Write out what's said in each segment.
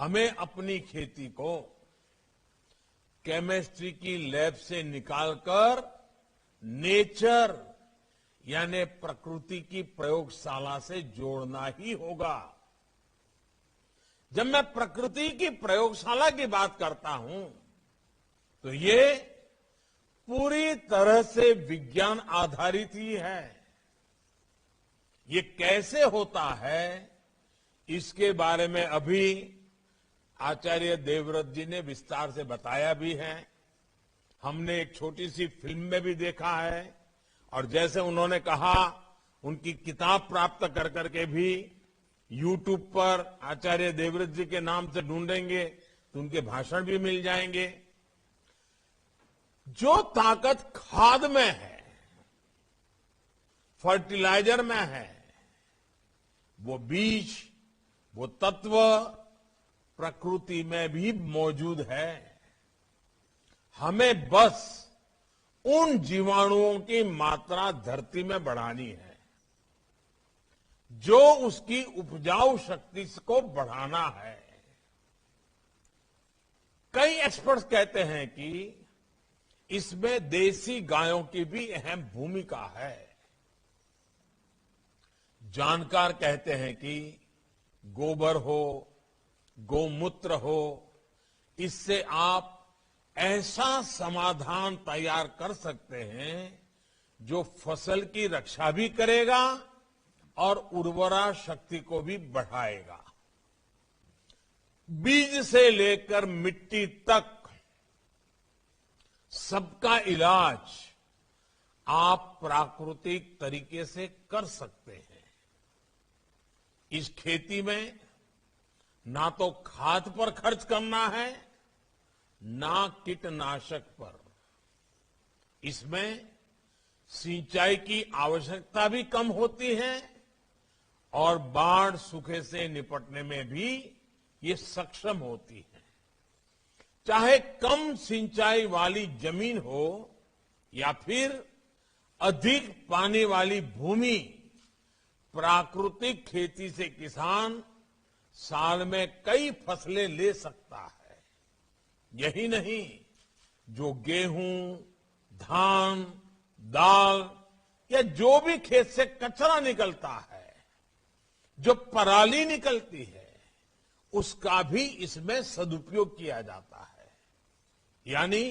हमें अपनी खेती को केमिस्ट्री की लैब से निकालकर नेचर यानी प्रकृति की प्रयोगशाला से जोड़ना ही होगा। जब मैं प्रकृति की प्रयोगशाला की बात करता हूं तो ये पूरी तरह से विज्ञान आधारित ही है। ये कैसे होता है इसके बारे में अभी आचार्य देवव्रत जी ने विस्तार से बताया भी है। हमने एक छोटी सी फिल्म में भी देखा है और जैसे उन्होंने कहा उनकी किताब प्राप्त कर करके भी YouTube पर आचार्य देवव्रत जी के नाम से ढूंढेंगे तो उनके भाषण भी मिल जाएंगे। जो ताकत खाद में है, फर्टिलाइजर में है, वो बीज, वो तत्व प्रकृति में भी मौजूद है। हमें बस उन जीवाणुओं की मात्रा धरती में बढ़ानी है, जो उसकी उपजाऊ शक्ति को बढ़ाना है। कई एक्सपर्ट्स कहते हैं कि इसमें देसी गायों की भी अहम भूमिका है। जानकार कहते हैं कि गोबर हो, गोमूत्र हो, इससे आप ऐसा समाधान तैयार कर सकते हैं जो फसल की रक्षा भी करेगा और उर्वरा शक्ति को भी बढ़ाएगा। बीज से लेकर मिट्टी तक सबका इलाज आप प्राकृतिक तरीके से कर सकते हैं। इस खेती में ना तो खाद पर खर्च करना है, ना कीटनाशक पर। इसमें सिंचाई की आवश्यकता भी कम होती है और बाढ़ सूखे से निपटने में भी ये सक्षम होती है। चाहे कम सिंचाई वाली जमीन हो या फिर अधिक पानी वाली भूमि, प्राकृतिक खेती से किसान साल में कई फसलें ले सकता है। यही नहीं, जो गेहूं, धान, दाल या जो भी खेत से कचरा निकलता है, जो पराली निकलती है, उसका भी इसमें सदुपयोग किया जाता है। यानी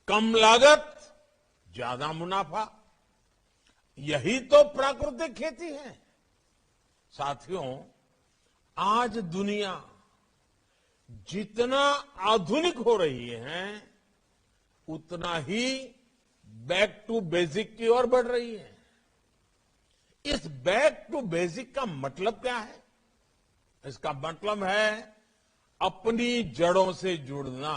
कम लागत, ज्यादा मुनाफा। यही तो प्राकृतिक खेती है। साथियों, आज दुनिया जितना आधुनिक हो रही है उतना ही बैक टू बेसिक की ओर बढ़ रही है। इस बैक टू बेसिक का मतलब क्या है? इसका मतलब है अपनी जड़ों से जुड़ना।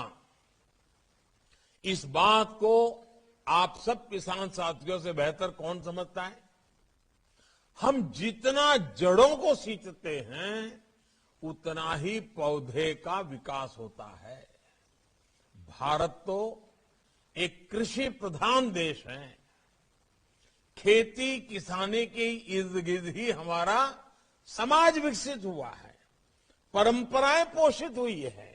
इस बात को आप सब किसान साथियों से बेहतर कौन समझता है? हम जितना जड़ों को सींचते हैं उतना ही पौधे का विकास होता है। भारत तो एक कृषि प्रधान देश है। खेती किसानी के इर्द गिर्द ही हमारा समाज विकसित हुआ है, परंपराएं पोषित हुई है,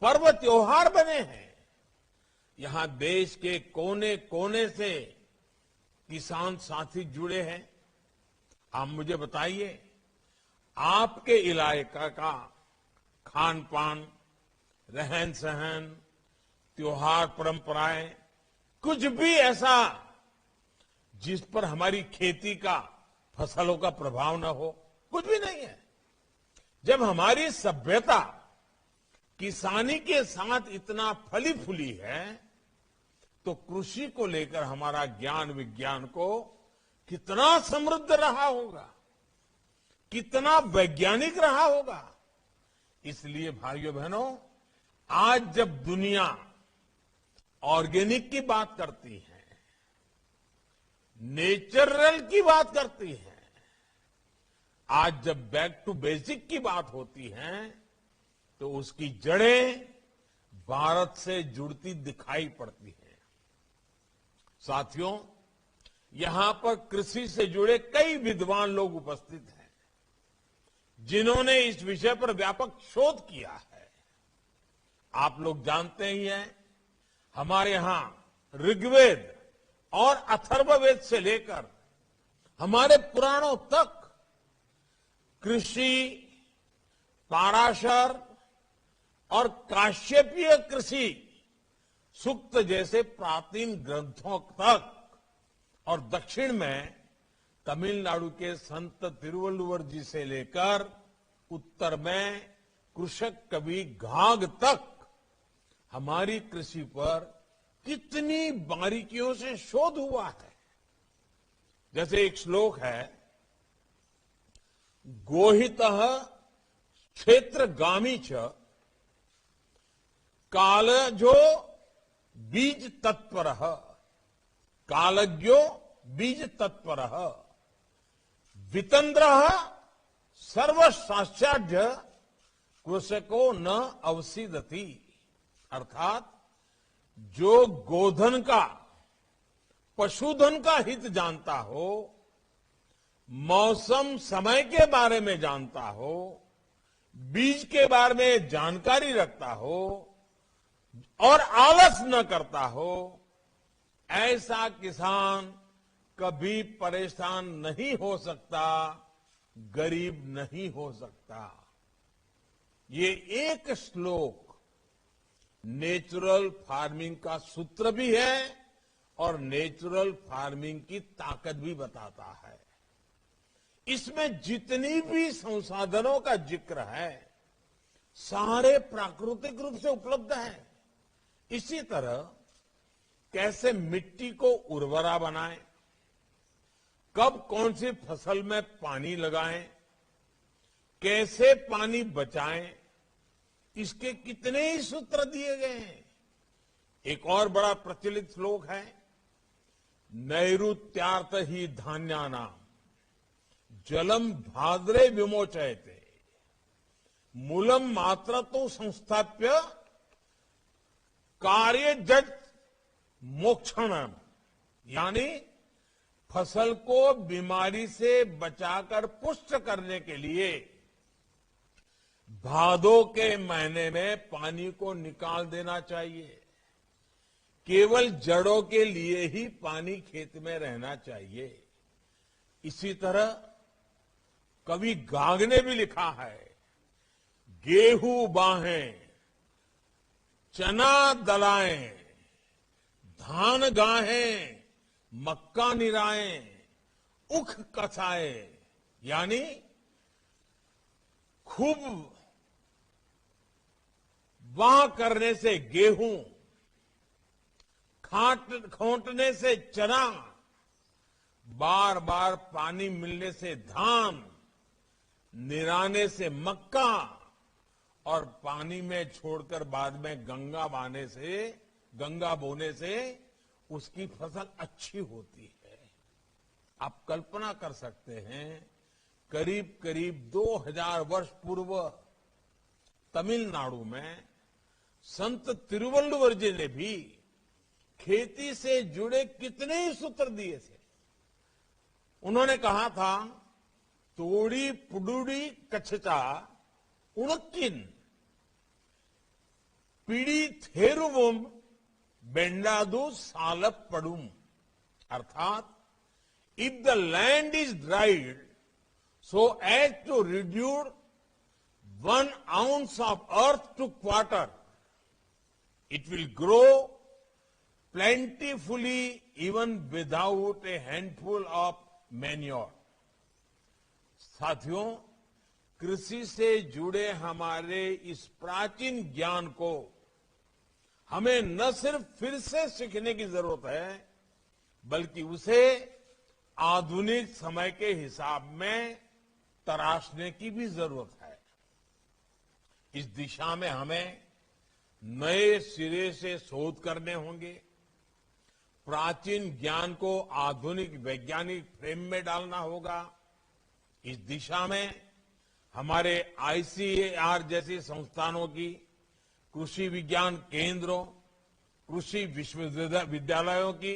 पर्व त्योहार बने हैं। यहां देश के कोने कोने से किसान साथी जुड़े हैं। आप मुझे बताइए, आपके इलाके का खान पान, रहन सहन, त्योहार, परंपराएं, कुछ भी ऐसा जिस पर हमारी खेती का, फसलों का प्रभाव न हो? कुछ भी नहीं है। जब हमारी सभ्यता किसानी के साथ इतना फली फूली है तो कृषि को लेकर हमारा ज्ञान विज्ञान को कितना समृद्ध रहा होगा, कितना वैज्ञानिक रहा होगा। इसलिए भाइयों बहनों, आज जब दुनिया ऑर्गेनिक की बात करती है, नेचुरल की बात करती है, आज जब बैक टू बेसिक की बात होती है तो उसकी जड़ें भारत से जुड़ती दिखाई पड़ती हैं। साथियों, यहां पर कृषि से जुड़े कई विद्वान लोग उपस्थित हैं जिन्होंने इस विषय पर व्यापक शोध किया है। आप लोग जानते ही हैं, हमारे यहां ऋग्वेद और अथर्ववेद से लेकर हमारे पुराणों तक कृषि, पाराशर और काश्यपीय कृषि सूक्त जैसे प्राचीन ग्रंथों तक और दक्षिण में तमिलनाडु के संत तिरुवल्लुवर जी से लेकर उत्तर में कृषक कवि घाघ तक हमारी कृषि पर कितनी बारीकियों से शोध हुआ है। जैसे एक श्लोक है, गोहितः क्षेत्रगामी च कालजो बीज तत्परः, कालज्ञो बीज तत्परः, वितंद्रः सर्वशास्त्राढ्य कृषको न अवसीदति। अर्थात जो गोधन का, पशुधन का हित जानता हो, मौसम समय के बारे में जानता हो, बीज के बारे में जानकारी रखता हो और आलस न करता हो, ऐसा किसान कभी परेशान नहीं हो सकता, गरीब नहीं हो सकता। ये एक श्लोक नेचुरल फार्मिंग का सूत्र भी है और नेचुरल फार्मिंग की ताकत भी बताता है। इसमें जितनी भी संसाधनों का जिक्र है, सारे प्राकृतिक रूप से उपलब्ध हैं। इसी तरह कैसे मिट्टी को उर्वरा बनाएं, कब कौन सी फसल में पानी लगाएं, कैसे पानी बचाएं, इसके कितने ही सूत्र दिए गए हैं। एक और बड़ा प्रचलित श्लोक है, नैऋत्यार्थ ही धान्यानाम जलम भाद्रे विमोचयते, मूलम मात्र तो संस्थाप्य कार्य जज मोक्षणम। यानी फसल को बीमारी से बचाकर पुष्ट करने के लिए भादों के महीने में पानी को निकाल देना चाहिए। केवल जड़ों के लिए ही पानी खेत में रहना चाहिए। इसी तरह कवि घाघ ने भी लिखा है, गेहूं बाहें, चना दलाएं, धान गाहें, मक्का निराएं, उख कसाएं। यानी खूब वाह करने से गेहूं, खोंटने से चना, बार बार पानी मिलने से धान, निराने से मक्का और पानी में छोड़कर बाद में गंगा बोने से उसकी फसल अच्छी होती है। आप कल्पना कर सकते हैं, करीब करीब 2000 वर्ष पूर्व तमिलनाडु में संत तिरुवल्लुवर जी ने भी खेती से जुड़े कितने ही सूत्र दिए थे। उन्होंने कहा था, तोड़ी पुडुड़ी कच्छचा उणक्किन पीड़ी थेरुवम बेंडादू सालप पड़ुम। अर्थात if the land is dried so as to reduce 1 ounce of earth to quarter, it will grow plentifully even without a handful of manure. साथियों, कृषि से जुड़े हमारे इस प्राचीन ज्ञान को हमें न सिर्फ फिर से सीखने की जरूरत है, बल्कि उसे आधुनिक समय के हिसाब में तराशने की भी जरूरत है। इस दिशा में हमें नए सिरे से शोध करने होंगे, प्राचीन ज्ञान को आधुनिक वैज्ञानिक फ्रेम में डालना होगा। इस दिशा में हमारे आईसीएआर जैसी संस्थानों की, कृषि विज्ञान केंद्रों, कृषि विश्वविद्यालयों की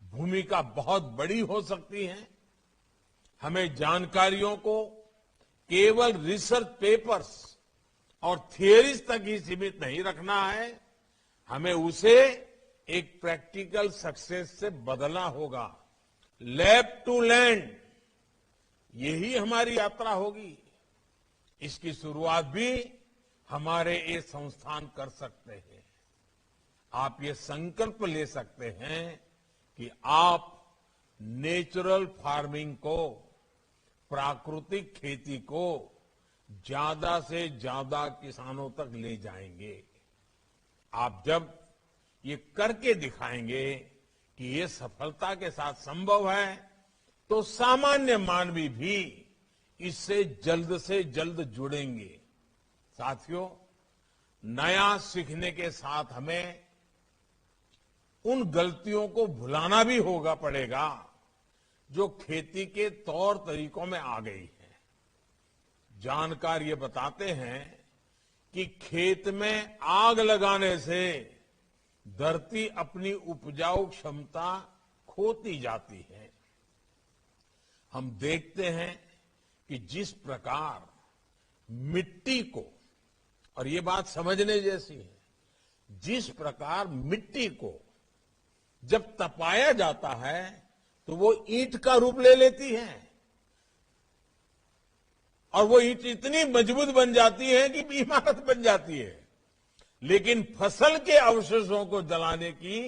भूमिका बहुत बड़ी हो सकती है। हमें जानकारियों को केवल रिसर्च पेपर्स और थियरीज तक ही सीमित नहीं रखना है, हमें उसे एक प्रैक्टिकल सक्सेस से बदलना होगा। लैब टू लैंड, यही हमारी यात्रा होगी। इसकी शुरुआत भी हमारे ये संस्थान कर सकते हैं। आप ये संकल्प ले सकते हैं कि आप नेचुरल फार्मिंग को, प्राकृतिक खेती को ज्यादा से ज्यादा किसानों तक ले जाएंगे। आप जब ये करके दिखाएंगे कि ये सफलता के साथ संभव है, तो सामान्य मानवी भी इससे जल्द से जल्द जुड़ेंगे। साथियों, नया सीखने के साथ हमें उन गलतियों को भुलाना भी पड़ेगा जो खेती के तौर तरीकों में आ गई है। जानकार ये बताते हैं कि खेत में आग लगाने से धरती अपनी उपजाऊ क्षमता खोती जाती है। हम देखते हैं कि जिस प्रकार मिट्टी को, और ये बात समझने जैसी है, जिस प्रकार मिट्टी को जब तपाया जाता है तो वो ईंट का रूप ले लेती है और वो ईंट इतनी मजबूत बन जाती है कि इमारत बन जाती है। लेकिन फसल के अवशेषों को जलाने की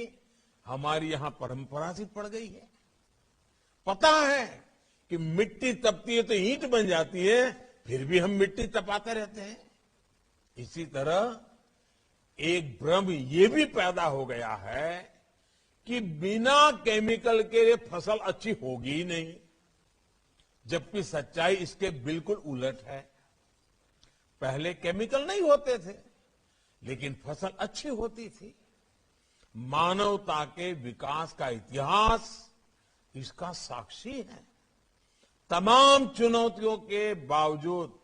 हमारी यहां परंपरा सी पड़ गई है। पता है कि मिट्टी तपती है तो ईंट बन जाती है, फिर भी हम मिट्टी तपाते रहते हैं। इसी तरह एक भ्रम ये भी पैदा हो गया है कि बिना केमिकल के फसल अच्छी होगी ही नहीं, जबकि सच्चाई इसके बिल्कुल उलट है। पहले केमिकल नहीं होते थे, लेकिन फसल अच्छी होती थी। मानवता के विकास का इतिहास इसका साक्षी है। तमाम चुनौतियों के बावजूद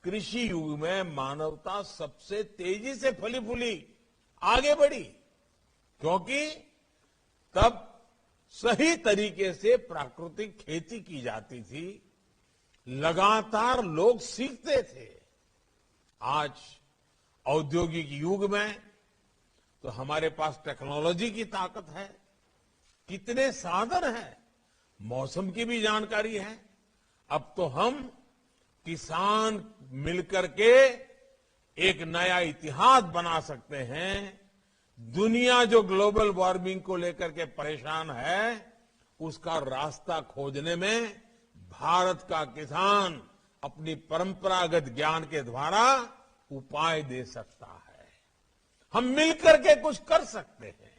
कृषि युग में मानवता सबसे तेजी से फली फूली आगे बढ़ी, क्योंकि तब सही तरीके से प्राकृतिक खेती की जाती थी। लगातार लोग सीखते थे। आज औद्योगिक युग में तो हमारे पास टेक्नोलॉजी की ताकत है, कितने साधन हैं, मौसम की भी जानकारी है। अब तो हम किसान मिलकर के एक नया इतिहास बना सकते हैं। दुनिया जो ग्लोबल वार्मिंग को लेकर के परेशान है, उसका रास्ता खोजने में भारत का किसान अपनी परंपरागत ज्ञान के द्वारा उपाय दे सकता है। हम मिलकर के कुछ कर सकते हैं।